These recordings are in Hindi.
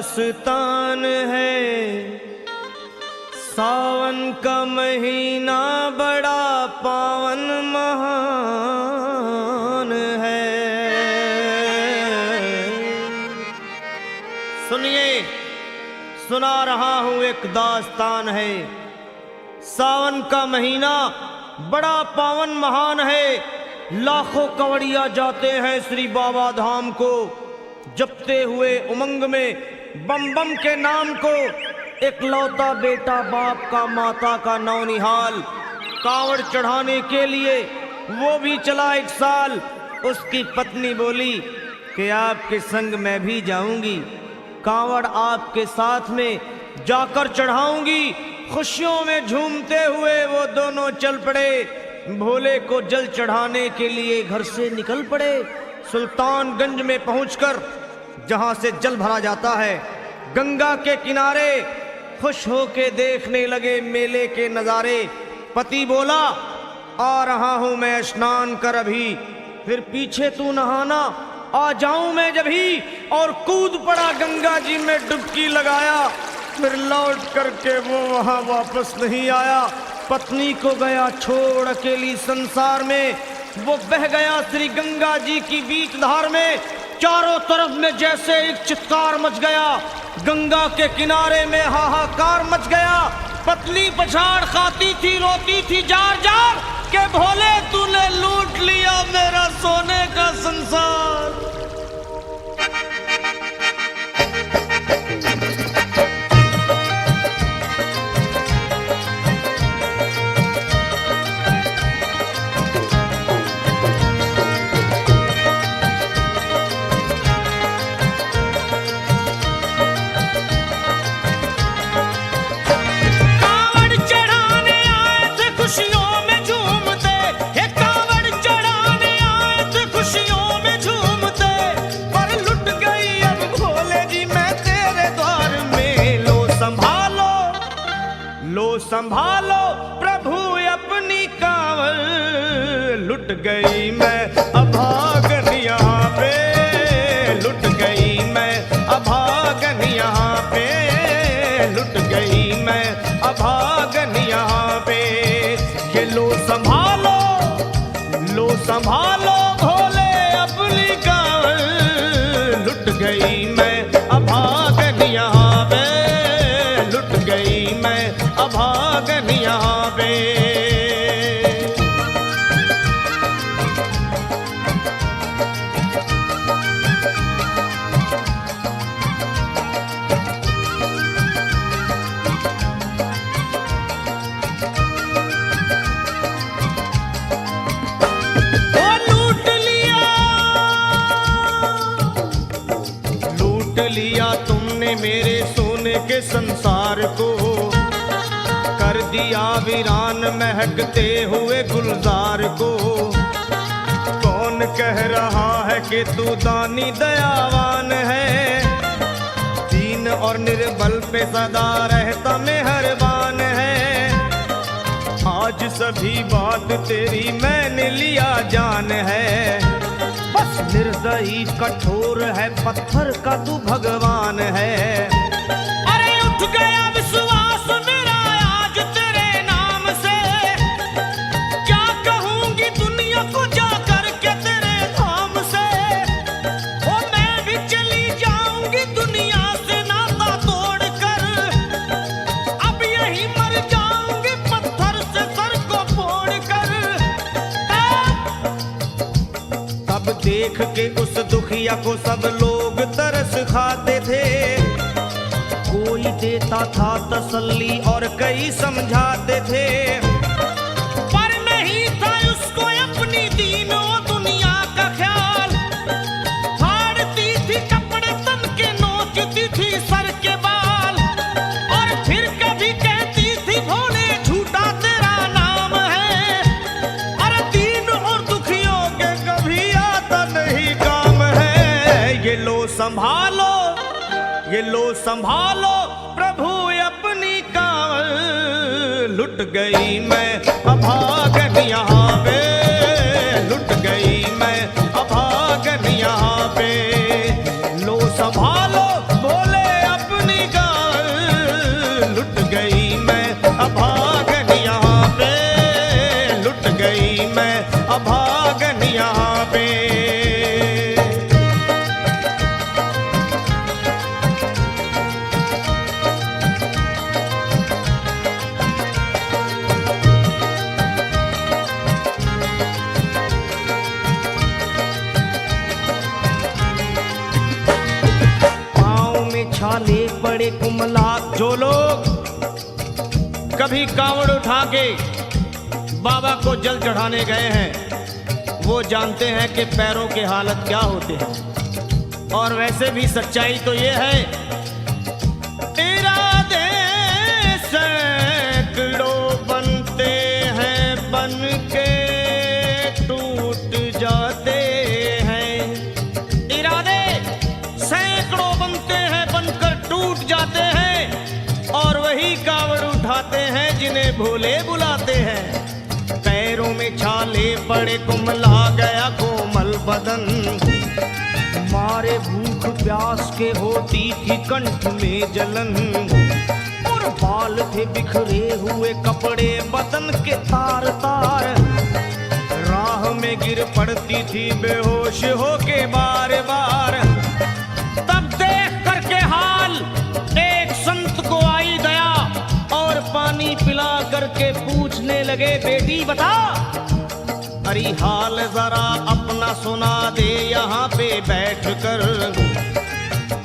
दास्तान है। सावन का महीना बड़ा पावन महान है। सुनिए, सुना रहा हूं एक दास्तान है। सावन का महीना बड़ा पावन महान है। लाखों कवड़िया जाते हैं श्री बाबा धाम को, जपते हुए उमंग में बम बम के नाम को। एक लौता बेटा बाप का माता का नौनिहाल, कांवड़ चढ़ाने के लिए वो भी चला एक साल। उसकी पत्नी बोली कि आपके संग मैं भी जाऊंगी, कांवड़ आपके साथ में जाकर चढ़ाऊंगी। खुशियों में झूमते हुए वो दोनों चल पड़े। भोले को जल चढ़ाने के लिए घर से निकल पड़े। सुल्तानगंज में पहुंचकर जहां से जल भरा जाता है, गंगा के किनारे खुश होके देखने लगे मेले के नजारे। पति बोला आ रहा हूं मैं स्नान कर अभी, फिर पीछे तू नहाना आ जाऊं मैं जभी। और कूद पड़ा गंगा जी में डुबकी लगाया। फिर लौट करके वो वहां वापस नहीं आया। पत्नी को गया छोड़ अकेली संसार में। वो बह गया श्री गंगा जी की बीच धार में। चारों तरफ में जैसे एक चित्कार मच गया, गंगा के किनारे में हाहाकार मच गया। पत्नी पछाड़ खाती थी, रोती थी जार जार के भोले तूने लूट लिया मेरा सोने का संसार। संभालो प्रभु अपनी कांवड़, लुट गई मैं अभागन यहाँ पे, लुट गई मैं अभागन यहाँ पे, लुट गई मैं अभागन यहाँ पे। ये लो संभालो भोले अपनी कांवड़, लुट गई मैं अभागन यहाँ पे, लुट गई मैं अभागन यहाँ पे। लूट लिया तुमने मेरे सोने के संसार को, कर दिया वीरान महकते हुए गुलजार को। कौन कह रहा है कि तू दानी दयावान है, दीन और निर्बल पे सदा रहता मेहरबान है। आज सभी बात तेरी मैंने लिया जान है, बस निर्दयी कठोर है पत्थर का तू भगवान है। अरे उठ गया विश्वास मेरा आज तेरे नाम से, क्या कहूंगी दुनिया को जाकर के तेरे धाम से। ओ मैं भी चली जाऊंगी दुनिया से नाता तोड़कर, अब यही मर जाऊंगी पत्थर से सर को फोड़कर। तब देख के उस दुखिया को सब लोग तरस खाते थे, कोई देता था तसल्ली और कई समझाते थे। पर नहीं था उसको अपनी दीनों दुनिया का ख्याल, फाड़ती थी कपड़े तन के, नोचती थी सर के बाल। और फिर कभी कहती थी भोले झूठा तेरा नाम है, अरे दीन और दुखियों के कभी आता नहीं काम है। ये लो संभालो प्रभु अपनी कांवड़, लुट गई मैं अभागन यहाँ पे, लुट गई मैं अभागन यहाँ पे। लो संभालो भोले पड़े कुमला। जो लोग कभी कांवड़ उठा के बाबा को जल चढ़ाने गए हैं वो जानते हैं कि पैरों के हालत क्या होते हैं। और वैसे भी सच्चाई तो ये है, इरादे सैकड़ों बनते हैं बन के टूट जाते हैं। इरादे सैकड़ों बनते हैं बनकर टूट जाते हैं और वही कावड़ उठाते हैं जिन्हें भोले बुलाते हैं। पैरों में छाले पड़े कुमला गया कोमल बदन, मारे भूख प्यास के होती थी कंठ में जलन। और बाल थे बिखरे हुए कपड़े बदन के तार तार, राह में गिर पड़ती थी बेहोश होके बार बार। तब देख करके हाल एक संत को आई दया और पानी पिला करके पूछने लगे, बेटी बता अरे हाल जरा अपना सुना दे यहाँ पे बैठ कर।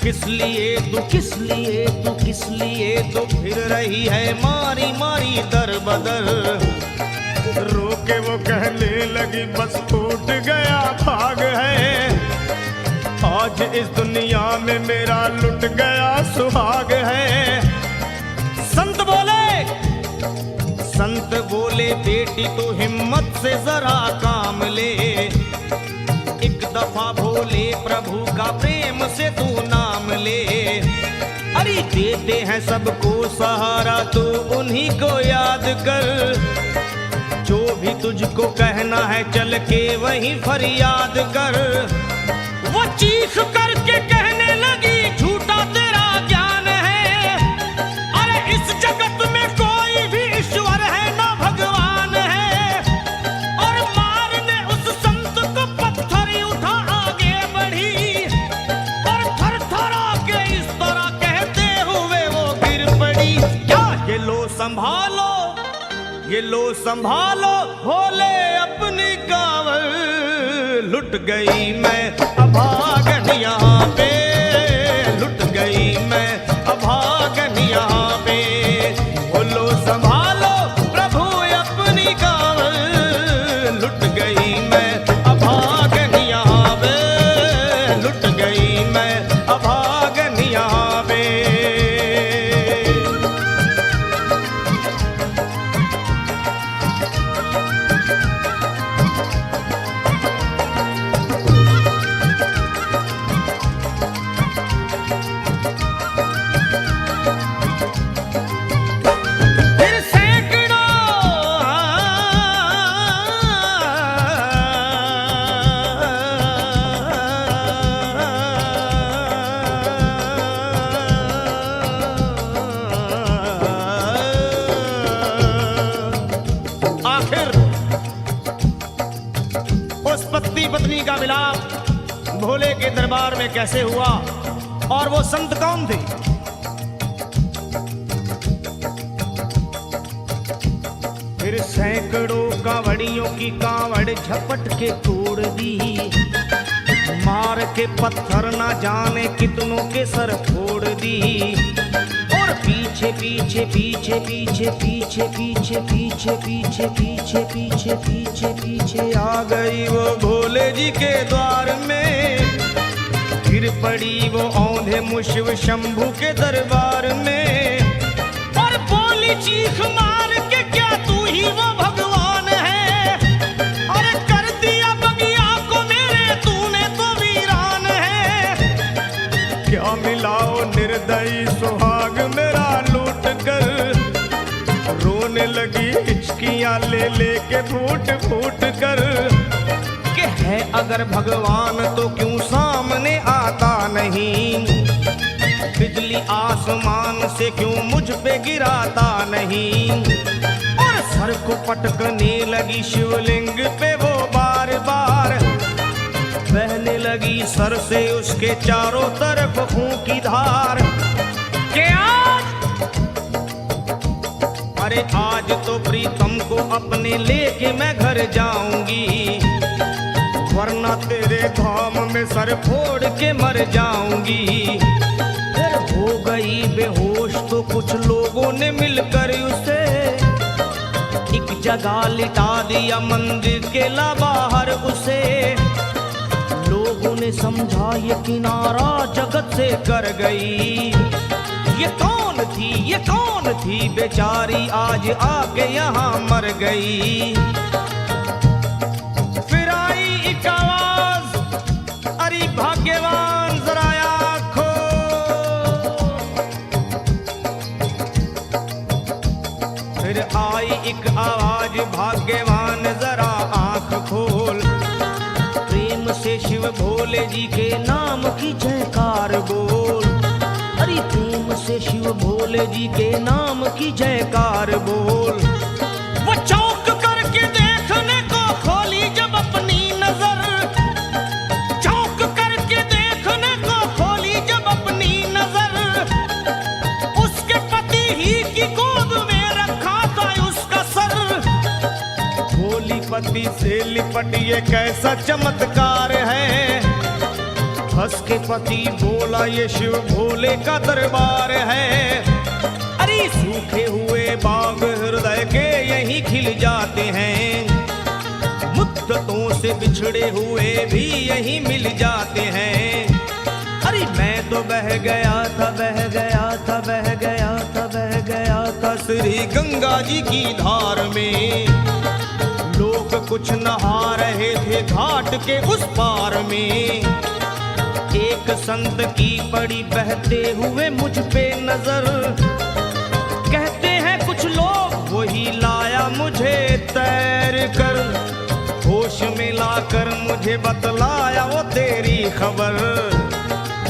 किस लिए तू किस लिए तू किस लिए तो फिर रही है मारी मारी दर बदर। रोके वो कहने लगी बस टूट गया भाग है, आज इस दुनिया में मेरा लुट गया सुहाग है। संत बोले बेटी तो हिम्मत से जरा काम ले, एक दफा भोले प्रभु का प्रेम से तू नाम ले। अरे देते हैं सबको सहारा तू उन्हीं को याद कर, जो भी तुझको कहना है चल के वहीं फरियाद कर। वो चीख करके कहने लगी झूठा तेरा ज्ञान है, अरे इस जगत में कोई भी ईश्वर है ना भगवान है। और मारने उस संत को पत्थर उठा आगे बढ़ी और थर थरा के इस तरह कहते हुए वो गिर पड़ी। क्या ये लो संभालो ये लो संभालो भोले अपनी कावड़ लुट गई मैं अभागन यहाँ पे, लुट गई मैं अभागन यहाँ पे। बोलो संभालो प्रभु अपनी कावड़ लुट गई मैं अभागन यहाँ पे, लुट गई मैं अभागन यहाँ पे। पत्नी का मिलाप भोले के दरबार में कैसे हुआ और वो संत कौन थे? फिर सैकड़ों कांवड़ियों की कांवड़ झपट के तोड़ दी, मार के पत्थर ना जाने कितनों के सर फोड़ दी। और पीछे पीछे पीछे पीछे पीछे पीछे पीछे पीछे पीछे पीछे पीछे पीछे आ गई वो भोले जी के द्वार में। गिर पड़ी वो औंधे मुशिव शंभू के दरबार में और बोली चीख मार के क्या तू ही वो भगवान है? अरे कर दिया बगिया को मेरे तूने तो वीरान है। क्या मिलाओ निर्दयी सुहाग मेरा लूट कर, रोने लगी हिचकियां ले लेके फूट फूट कर। कि है अगर भगवान तो क्यों सामने आता नहीं, बिजली आसमान से क्यों मुझ पे गिराता नहीं। और सर को पटकने लगी शिवलिंग पे वो बार बार, बहने लगी सर से उसके चारों तरफ खून की धार। के अरे आज तो प्रीतम को अपने लेके मैं घर जाऊंगी, वरना तेरे धाम में सर फोड़ के मर जाऊंगी। फिर हो गई का लिटा दिया मंदिर के ला बाहर उसे। लोगों ने समझा ये किनारा जगत से कर गई। ये कौन थी बेचारी आज आके यहाँ मर गई। फिर आई एक आवाज, अरे भाग्यवान जरा आँखों। फिर आई एक आवाज, भाग्यवान जरा आँख खोल। प्रेम से शिव भोले जी के नाम की जयकार बोल। अरे प्रेम से शिव भोले जी के नाम की जयकार बोल। वो चौंक करके देखने को खोली जब अपनी नजर। चौंक करके देखने को खोली जब अपनी नजर। उसके पति ही की गोद में रखा था उसका सर। भोली पति से लिपट ये कैसा चमत्कार है। हंस के पति बोला ये शिव भोले का दरबार है। अरे सूखे हुए बाग हृदय के यहीं खिल जाते हैं। मुद्दतों से बिछड़े हुए भी यहीं मिल जाते हैं। अरे मैं तो बह गया था, बह गया था, बह गया था, बह गया था श्री गंगा जी की धार में। लोग कुछ नहा रहे थे घाट के उस पार में। एक संत की पड़ी बहते हुए मुझ पे नजर। कहते हैं कुछ लोग वही लाया मुझे तैर कर। होश में लाकर मुझे बतलाया वो तेरी खबर।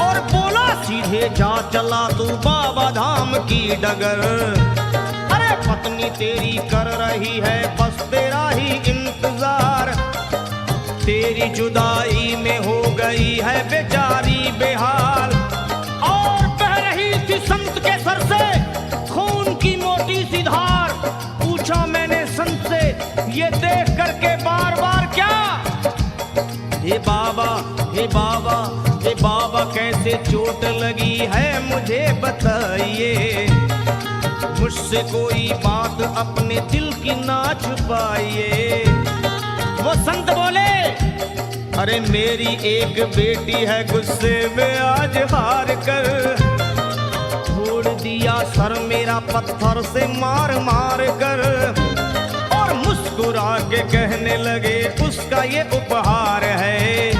और बोला सीधे जा चला तू बाबा धाम की डगर। अरे पत्नी तेरी कर रही है बस तेरा ही इंतजार। तेरी जुदाई में हो गई है बेचारी बेहाल। और बह रही थी संत के सर से खून की मोटी सी धार। पूछा मैंने संत से ये देख करके बार बार क्या। हे बाबा, हे बाबा, हे बाबा कैसे चोट लगी है मुझे बताइए। मुझसे कोई बात अपने दिल की ना छुपाइए। वो संत बोले अरे मेरी एक बेटी है गुस्से में आज हार कर। छोड़ दिया सर मेरा पत्थर से मार मार कर। और मुस्कुरा के कहने लगे उसका ये उपहार है।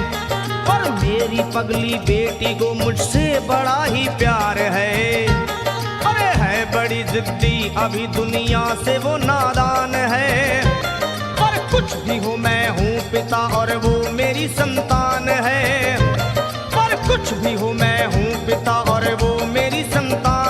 और मेरी पगली बेटी को मुझसे बड़ा ही प्यार है। अरे है बड़ी जिद्दी अभी दुनिया से वो नादान है। कुछ भी हो मैं हूँ पिता और वो मेरी संतान है। पर कुछ भी हो मैं हूँ पिता और वो मेरी संतान